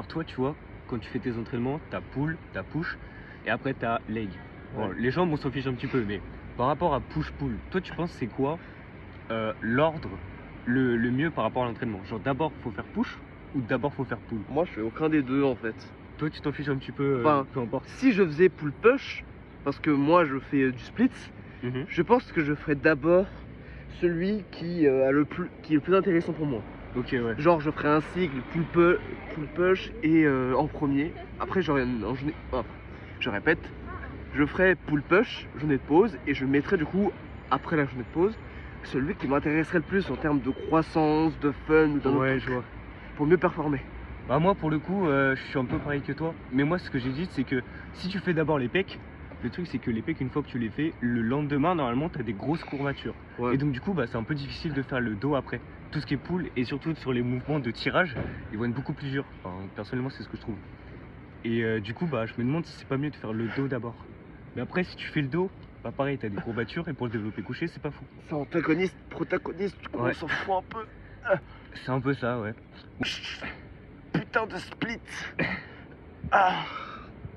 toi, tu vois, quand tu fais tes entraînements, t'as pull, t'as push, et après t'as leg. Bon, Ouais. les jambes, on s'en fiche un petit peu, mais par rapport à push-pull, toi, tu penses c'est quoi l'ordre le mieux par rapport à l'entraînement? Genre d'abord, faut faire push ou d'abord, faut faire pull? Moi, je fais aucun des deux en fait. Toi, tu t'en fiches un petit peu, Enfin, peu importe. si je faisais pull push, parce que moi je fais du split, Mhm. je pense que je ferais d'abord celui qui est le plus intéressant pour moi. Ok, ouais. Genre, je ferais un cycle pull push et en premier. Après, je répète, je ferais pull push, journée de pause, et je mettrais du coup, après la journée de pause, celui qui m'intéresserait le plus en termes de croissance, de fun ou d'un autre Ouais, truc, je vois. pour mieux performer. Bah moi pour le coup je suis un peu pareil que toi, mais moi ce que j'ai dit c'est que si tu fais d'abord les pecs, le truc c'est que les pecs une fois que tu les fais, le lendemain normalement tu as des grosses courbatures. Ouais. Et donc du coup bah, c'est un peu difficile de faire le dos après. Tout ce qui est pull et surtout sur les mouvements de tirage, ils vont être beaucoup plus durs. Enfin, personnellement c'est ce que je trouve. Et du coup bah je me demande si c'est pas mieux de faire le dos d'abord. Mais après si tu fais le dos, bah pareil t'as des courbatures et pour le développer couché c'est pas fou. C'est antagoniste, protagoniste, du coup Ouais. on s'en fout un peu. C'est un peu ça ouais. Putain de split. Ah.